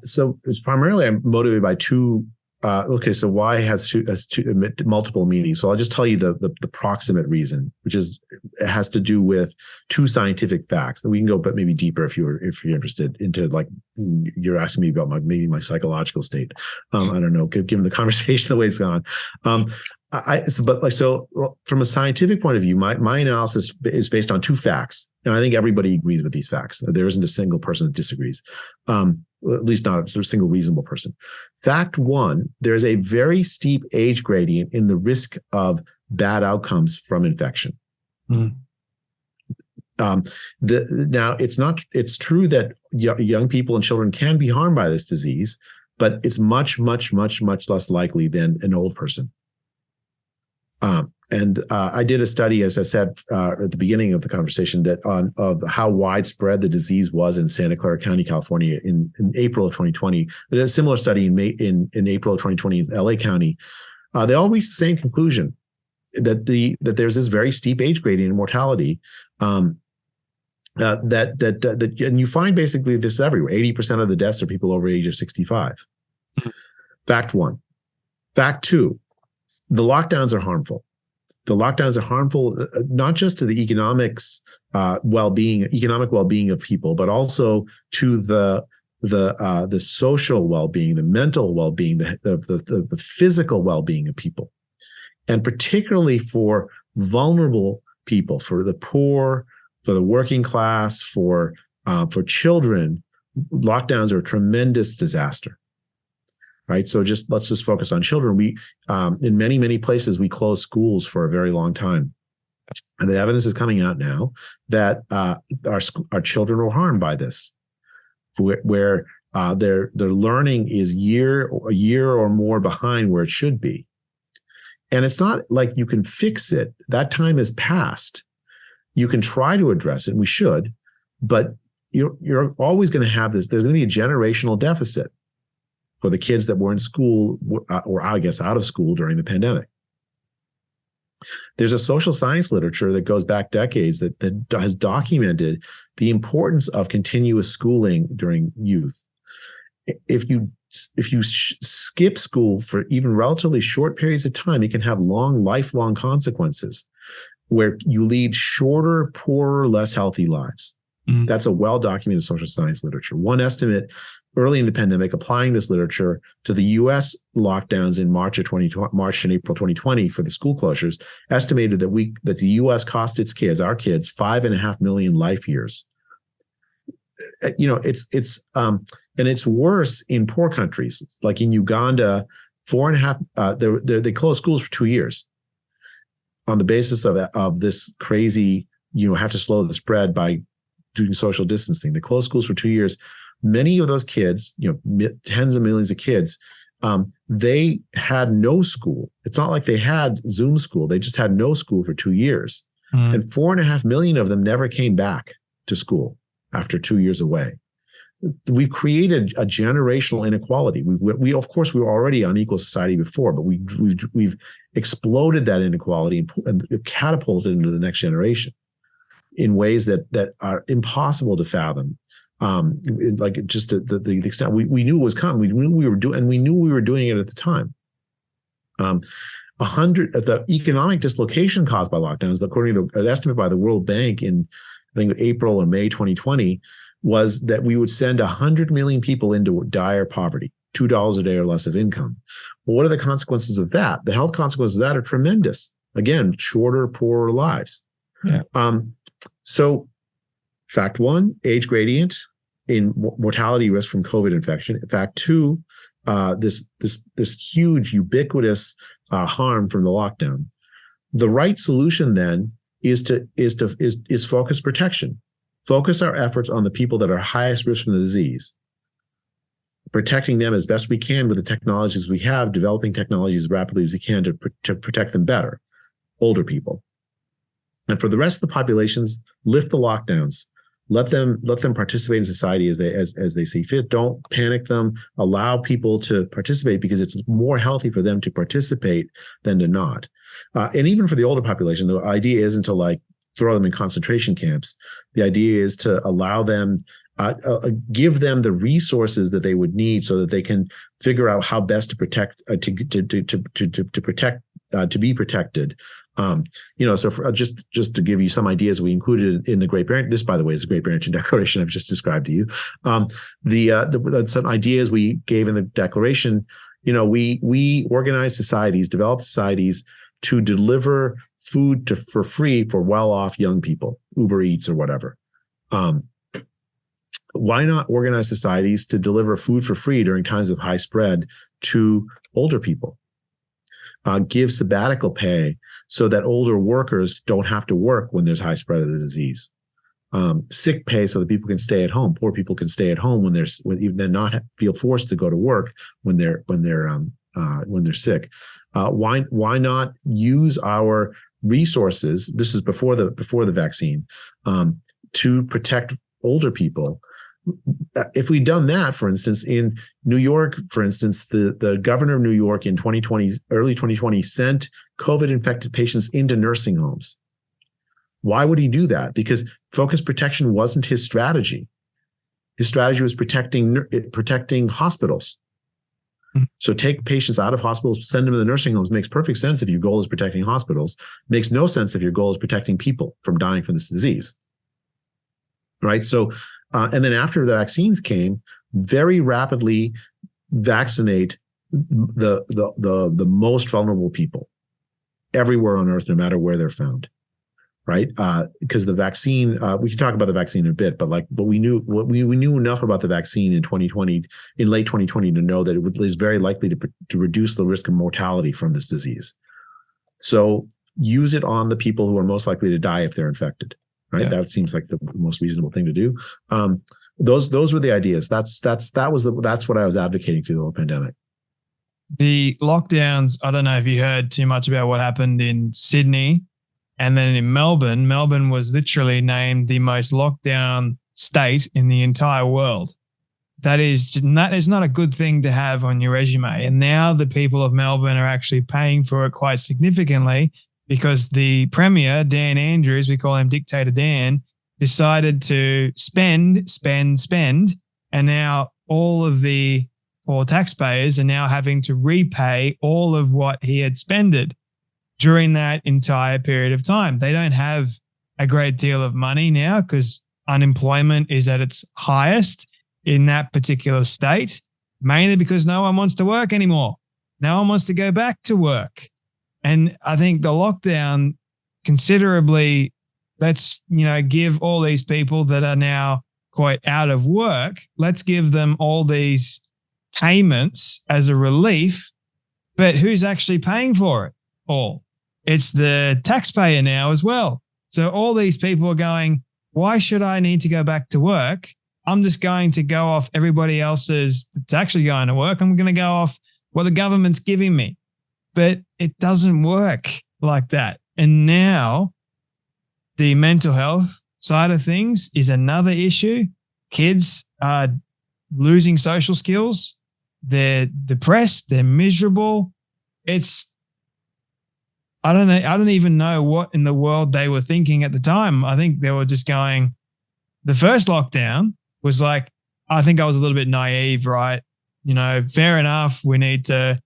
So it's primarily I'm motivated by two. So why has multiple meanings? So I'll just tell you the proximate reason, which is it has to do with two scientific facts. And we can go, but maybe deeper if you're interested into, like, you're asking me about my psychological state. I don't know, given the conversation the way it's gone. So from a scientific point of view, my analysis is based on two facts, and I think everybody agrees with these facts. There isn't a single person that disagrees. At least not a single reasonable person. Fact one, there's a very steep age gradient in the risk of bad outcomes from infection. Mm. Now, it's true that young people and children can be harmed by this disease, but it's much, much, much, much less likely than an old person. I did a study, as I said at the beginning of the conversation, of how widespread the disease was in Santa Clara County, California, in April of 2020. I did a similar study in April of 2020 in LA County. They all reached the same conclusion, that there's this very steep age gradient in mortality. And you find basically this everywhere. 80% of the deaths are people over the age of 65. Fact one. Fact two, the lockdowns are harmful. The lockdowns are harmful not just to the economic well-being of people, but also to the social well-being, the mental well-being, the physical well-being of people, and particularly for vulnerable people, for the poor, for the working class, for children. Lockdowns are a tremendous disaster. Right. So let's just focus on children. We, in many, many places, we closed schools for a very long time. And the evidence is coming out now that our children were harmed by this, where their learning is a year or more behind where it should be. And it's not like you can fix it. That time has passed. You can try to address it, and we should, but you're always going to have this. There's going to be a generational deficit for the kids that were in school, or I guess out of school during the pandemic. There's a social science literature that goes back decades that has documented the importance of continuous schooling during youth. If you skip school for even relatively short periods of time, it can have lifelong consequences where you lead shorter, poorer, less healthy lives. Mm-hmm. That's a well-documented social science literature. One estimate early in the pandemic, applying this literature to the U.S. lockdowns in March and April 2020 for the school closures, estimated that the U.S. cost our kids 5.5 million life years. And it's worse in poor countries, like in Uganda. 4.5. They closed schools for 2 years on the basis of this crazy. Have to slow the spread by doing social distancing. They closed schools for 2 years. Many of those kids, tens of millions of kids, they had no school. It's not like they had Zoom school. They just had no school for 2 years. Mm. And 4.5 million of them never came back to school after 2 years away. We've created a generational inequality. We of course, we were already an unequal society before, but we've exploded that inequality and catapulted into the next generation in ways that are impossible to fathom. Like just the extent we knew it was coming. We knew we were doing it at the time. The economic dislocation caused by lockdowns, according to an estimate by the World Bank in, I think, April or May 2020, was that we would send 100 million people into dire poverty, $2 a day or less of income. Well, what are the consequences of that? The health consequences of that are tremendous. Again, shorter, poorer lives. Yeah. So, fact one, age gradient in mortality risk from COVID infection. Fact two, this huge ubiquitous harm from the lockdown. The right solution then is focus protection. Focus our efforts on the people that are highest risk from the disease, protecting them as best we can with the technologies we have, developing technologies as rapidly as we can to protect them better, older people. And for the rest of the populations, lift the lockdowns. Let them participate in society as they see fit. Don't panic them. Allow people to participate because it's more healthy for them to participate than to not. And even for the older population, the idea isn't to throw them in concentration camps. The idea is to allow them give them the resources that they would need so that they can figure out how best to protect to be protected. So just to give you some ideas, we included in the Great Barrington. This, by the way, is the Great Barrington Declaration I've just described to you. Some ideas we gave in the declaration. We organized societies, developed societies to deliver food for free for well-off young people, Uber Eats or whatever. Why not organize societies to deliver food for free during times of high spread to older people? Give sabbatical pay so that older workers don't have to work when there's high spread of the disease. Sick pay so that people can stay at home. Poor people can stay at home when they're not feel forced to go to work when they're sick. Why not use our resources? This is before the vaccine, to protect older people. If we'd done that, for instance, in New York, for instance, the governor of New York in early 2020 sent COVID-infected patients into nursing homes. Why would he do that? Because focused protection wasn't his strategy. His strategy was protecting hospitals. So take patients out of hospitals, send them to the nursing homes. Makes perfect sense if your goal is protecting hospitals. Makes no sense if your goal is protecting people from dying from this disease. Right? So, and then after the vaccines came, very rapidly vaccinate the most vulnerable people everywhere on earth, no matter where they're found. Right? Because the vaccine, we can talk about the vaccine in a bit, but we knew enough about the vaccine in late 2020 to know that it was very likely to reduce the risk of mortality from this disease. So use it on the people who are most likely to die if they're infected. Right? Yeah. That seems like the most reasonable thing to do. Those were the ideas. That's what I was advocating through the whole pandemic. The lockdowns, I don't know if you heard too much about what happened in Sydney. And then in Melbourne, Melbourne was literally named the most locked down state in the entire world. That is not a good thing to have on your resume. And now the people of Melbourne are actually paying for it quite significantly because the Premier, Dan Andrews, we call him Dictator Dan, decided to spend. And now all of the poor taxpayers are now having to repay all of what he had spended during that entire period of time. They don't have a great deal of money now because unemployment is at its highest in that particular state, mainly because no one wants to work anymore. No one wants to go back to work. And I think the lockdown considerably, let's, give all these people that are now quite out of work, let's give them all these payments as a relief. But who's actually paying for it all? It's the taxpayer now as well. So all these people are going, why should I need to go back to work? I'm just going to go off everybody else's that's actually going to work. I'm going to go off what the government's giving me. But it doesn't work like that. And now the mental health side of things is another issue. Kids are losing social skills. They're depressed. They're miserable. I don't even know what in the world they were thinking at the time. I think they were just going, the first lockdown was like, I think I was a little bit naive, right? Fair enough. We need to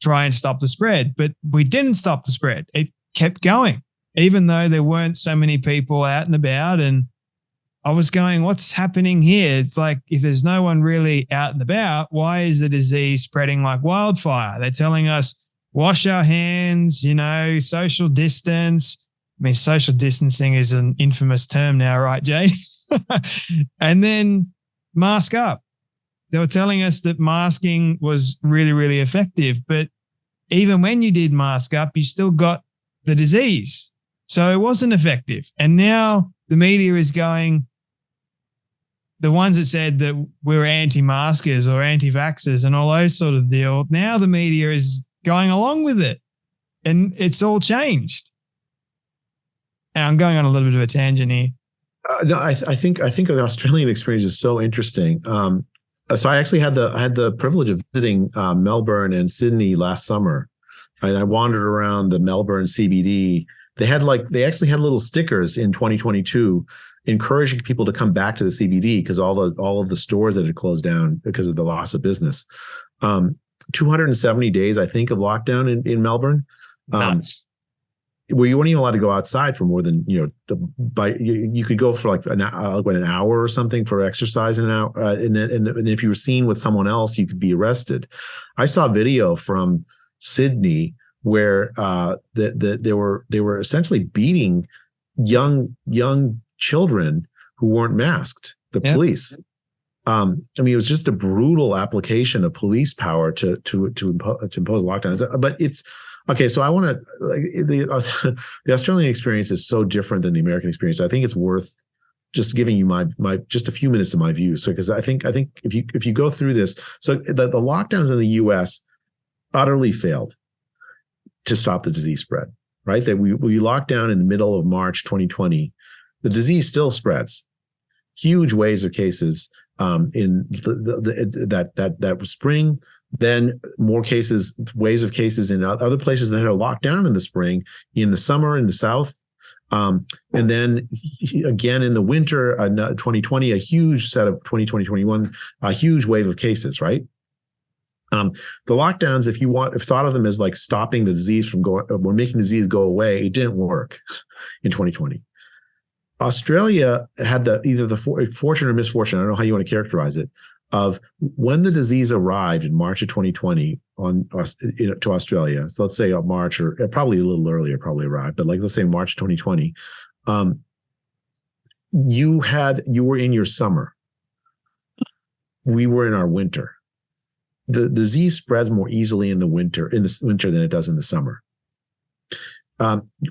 try and stop the spread, but we didn't stop the spread. It kept going, even though there weren't so many people out and about. And I was going, what's happening here? It's like, if there's no one really out and about, why is the disease spreading like wildfire? They're telling us, wash our hands, social distance. I mean, social distancing is an infamous term now, right, Jay? And then mask up. They were telling us that masking was really, really effective. But even when you did mask up, you still got the disease. So it wasn't effective. And now the media is going, the ones that said that we're anti-maskers or anti-vaxxers and all those sort of deal, now the media is going along with it. And it's all changed. And I'm going on a little bit of a tangent here. No, I think the Australian experience is so interesting. So I actually had the privilege of visiting Melbourne and Sydney last summer. And I wandered around the Melbourne CBD. They actually had little stickers in 2022 encouraging people to come back to the CBD because all of the stores that had closed down because of the loss of business. 270 days, I think, of lockdown in Melbourne. Nuts. Where you weren't even allowed to go outside for more than, you could go for like an hour or something for exercise in an hour. And if you were seen with someone else, you could be arrested. I saw a video from Sydney where they were essentially beating young children who weren't masked, the police. I mean, it was just a brutal application of police power to impose lockdowns. But it's okay. So I want to the Australian experience is so different than the American experience. I think it's worth just giving you my just a few minutes of my views. So because I think if you go through this, so the lockdowns in the U.S. utterly failed to stop the disease spread. Right, that we locked down in the middle of March 2020, the disease still spreads. Huge waves of cases in that spring. Then more cases, waves of cases in other places that are locked down in the spring, in the summer in the south, and then again in the winter 2020, a huge set of 2020-21, a huge wave of cases. Right. The lockdowns, if thought of them as like stopping the disease from going, or making the disease go away, it didn't work in 2020. Australia had either the fortune or misfortune, I don't know how you want to characterize it, of when the disease arrived in March of 2020 to Australia. So let's say March, or probably a little earlier, probably arrived, but like let's say March 2020. You were in your summer. We were in our winter. The disease spreads more easily in the winter than it does in the summer.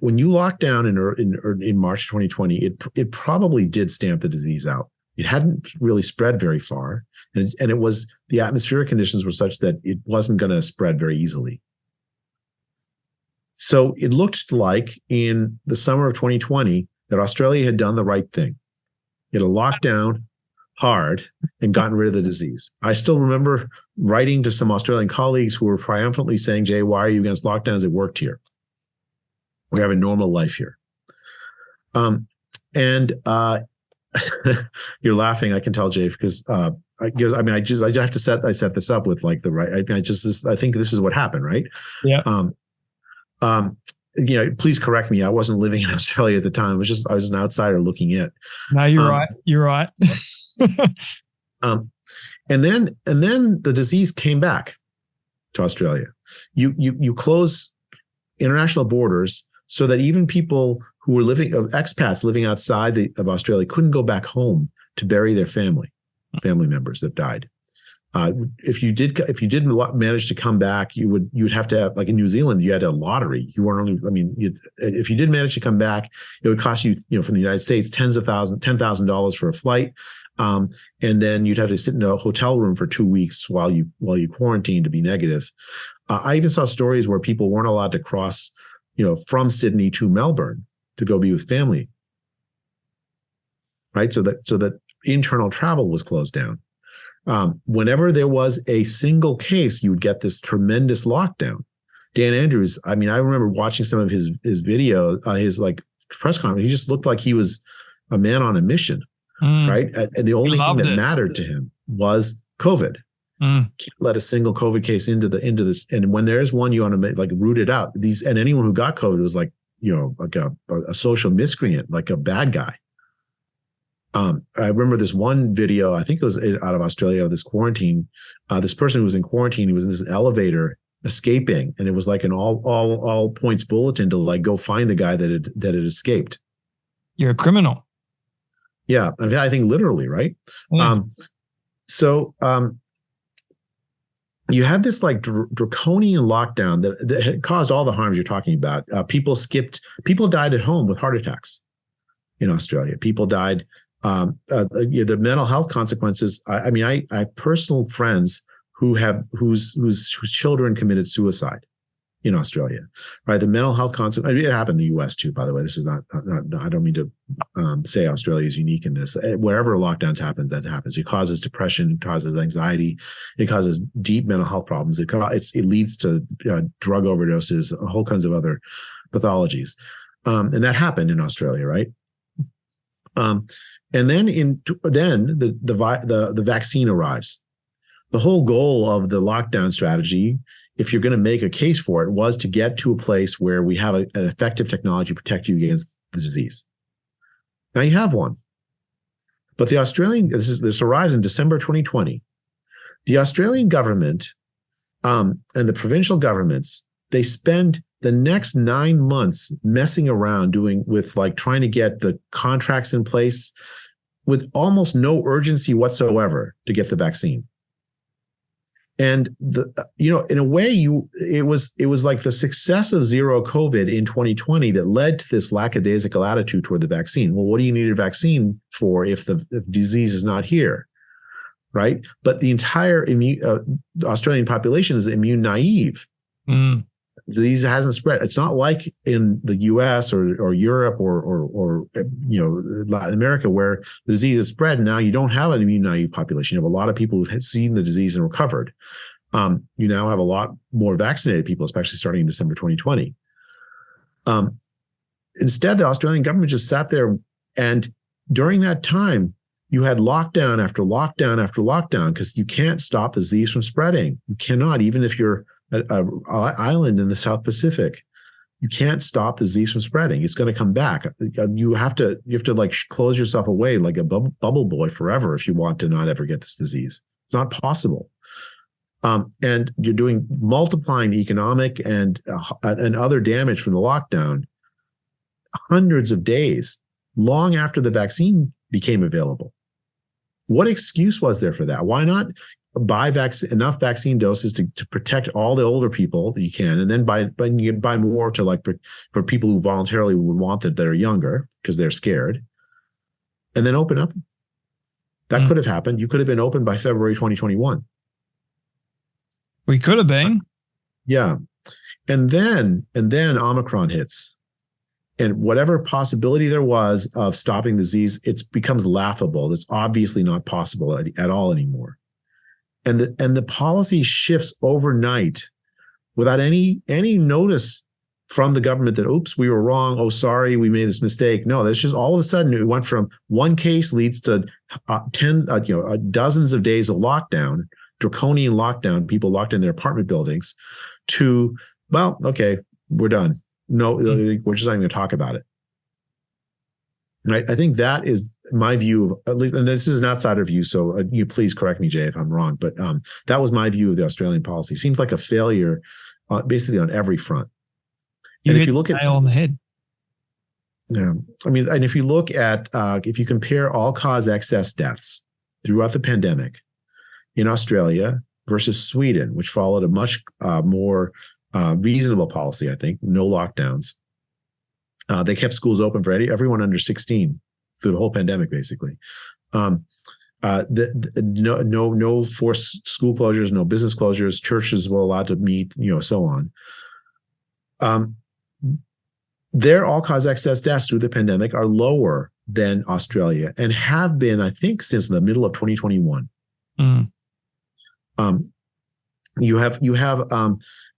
When you locked down in March 2020, it probably did stamp the disease out. It hadn't really spread very far, and it was, the atmospheric conditions were such that it wasn't going to spread very easily. So it looked like in the summer of 2020 that Australia had done the right thing. It had locked down hard and gotten rid of the disease. I still remember writing to some Australian colleagues who were triumphantly saying, Jay, why are you against lockdowns? It worked here. We have a normal life here. You're laughing, I can tell, Jay, because I have to set this up with like the right. I think this is what happened, right? Yeah. Please correct me. I wasn't living in Australia at the time. I was an outsider looking in. No, you're right. You're right. And then the disease came back to Australia. You close international borders so that even people who were expats living outside of Australia couldn't go back home to bury their family members that died. If you did manage to come back, you would have to have, like in New Zealand, you had a lottery. You weren't only, I mean, if you did manage to come back, it would cost you, from the United States, $10,000 for a flight. And then you'd have to sit in a hotel room for 2 weeks while you quarantined to be negative. I even saw stories where people weren't allowed to cross, from Sydney to Melbourne to go be with family. Right. So that internal travel was closed down. Whenever there was a single case, you would get this tremendous lockdown. Dan Andrews, I mean, I remember watching some of his video, his like press conference. He just looked like he was a man on a mission, right? And the only thing that mattered to him was COVID. Can't let a single COVID case into this. And when there's one, you want to root it out. And anyone who got COVID was like, like a social miscreant, like a bad guy. I remember this one video, I think it was out of Australia, this quarantine. This person who was in quarantine, he was in this elevator escaping, and it was like an all points bulletin to like go find the guy that had escaped. You're a criminal. Yeah, I think literally, right? Yeah. You had this like draconian lockdown that had caused all the harms you're talking about. People died at home with heart attacks in Australia. People died. The mental health consequences. I mean, I have personal friends whose children committed suicide in Australia, right? The mental health consequences. I mean, it happened in the U.S. too, by the way. This is not I don't mean to say Australia is unique in this. Wherever lockdowns happen, that happens. It causes depression, it causes anxiety, it causes deep mental health problems. It leads to drug overdoses, whole kinds of other pathologies, and that happened in Australia, right? And then the vaccine arrives. The whole goal of the lockdown strategy, if you're going to make a case for it, was to get to a place where we have an effective technology to protect you against the disease. Now you have one. But this arrives in December 2020. The Australian government and the provincial governments, they spend the next 9 months messing around trying to get the contracts in place with almost no urgency whatsoever to get the vaccine. And in a way, it was like the success of zero COVID in 2020 that led to this lackadaisical attitude toward the vaccine. Well, what do you need a vaccine for if the disease is not here, right? But the entire Australian population is immune naive. The disease hasn't spread. It's not like in the U.S. or Europe or Latin America where the disease is spread. And now you don't have an immune naive population. You have a lot of people who've seen the disease and recovered. You now have a lot more vaccinated people, especially starting in December 2020. Instead, the Australian government just sat there, and during that time, you had lockdown after lockdown after lockdown because you can't stop the disease from spreading. You cannot, even if you're an island in the South Pacific, you can't stop the disease from spreading. It's going to come back. You have to like close yourself away like a bubble boy forever if you want to not ever get this disease. It's not possible. And you're multiplying the economic and other damage from the lockdown hundreds of days, long after the vaccine became available. What excuse was there for that? Why not buy enough vaccine doses to protect all the older people that you can, and then you buy more for people who voluntarily would want that are younger because they're scared, and then open up. That could have happened. You could have been open by February 2021. We could have been. Yeah. And then Omicron hits. And whatever possibility there was of stopping the disease, it becomes laughable. It's obviously not possible at all anymore. And the policy shifts overnight without any notice from the government that, oops, we were wrong. Oh, sorry, we made this mistake. No, that's just all of a sudden it went from one case leads to dozens of days of lockdown, draconian lockdown, people locked in their apartment buildings, to, well, okay, we're done. No, we're just not even going to talk about it. Right? I think that is my view of, at least, and this is an outsider view, so you please correct me, Jay, if I'm wrong, but that was my view of the Australian policy. Seems like a failure basically on every front. And if you look at on the head. Yeah. I mean, and if you look at, if you compare all-cause excess deaths throughout the pandemic in Australia versus Sweden, which followed a much more reasonable policy, I think, no lockdowns. They kept schools open for everyone under 16 through the whole pandemic, basically. No forced school closures, no business closures, churches were allowed to meet, so on. Their all-cause excess deaths through the pandemic are lower than Australia and have been, I think, since the middle of 2021.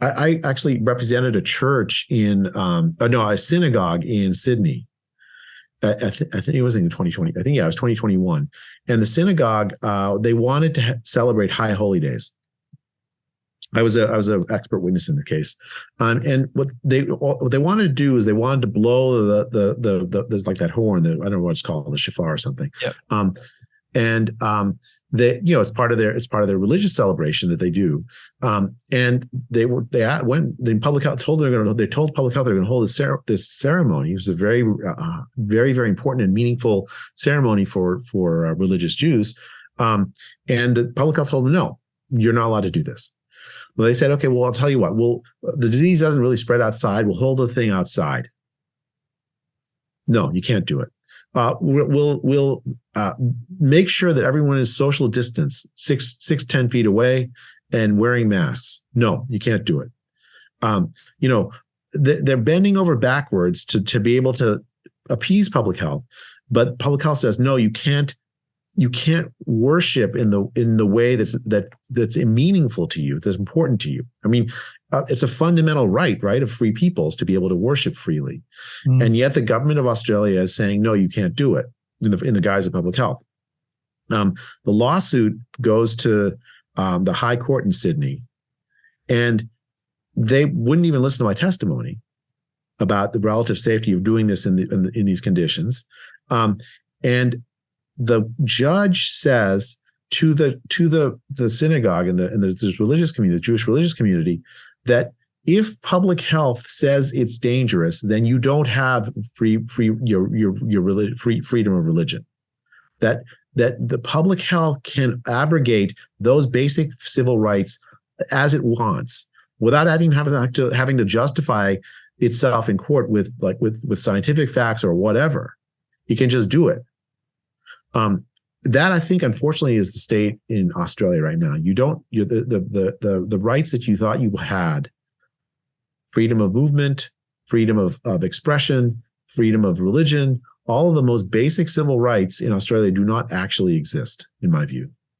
I actually represented a church a synagogue in Sydney. I think it was in 2020. I think, yeah, it was 2021. And the synagogue, they wanted to celebrate High Holy Days. I was an expert witness in the case. And what they wanted to do is they wanted to blow the like that horn, I don't know what it's called, the shofar or something. Yep. It's part of their religious celebration that they do. And when public health told public health they're going to hold this ceremony. It was a very, very, very important and meaningful ceremony for religious Jews. And the public health told them, no, you're not allowed to do this. Well, they said, okay, well, I'll tell you what, the disease doesn't really spread outside. We'll hold the thing outside. No, you can't do it. We'll make sure that everyone is social distance, 10 feet away, and wearing masks. No, you can't do it. They're bending over backwards to be able to appease public health, but public health says, no, you can't worship in the way that's meaningful to you, that's important to you. I mean, it's a fundamental right of free peoples to be able to worship freely. And yet the government of Australia is saying, no, you can't do it. in the guise of public health. The lawsuit goes to the High Court in Sydney, and they wouldn't even listen to my testimony about the relative safety of doing this in these conditions. And the judge says to the synagogue and this religious community, the Jewish religious community, that if public health says it's dangerous, then you don't have freedom of religion. That the public health can abrogate those basic civil rights as it wants, without having to justify itself in court with scientific facts or whatever. It can just do it. That, I think, unfortunately, is the state in Australia right now. The rights that you thought you had, freedom of movement, freedom of expression, freedom of religion, all of the most basic civil rights in Australia do not actually exist, in my view.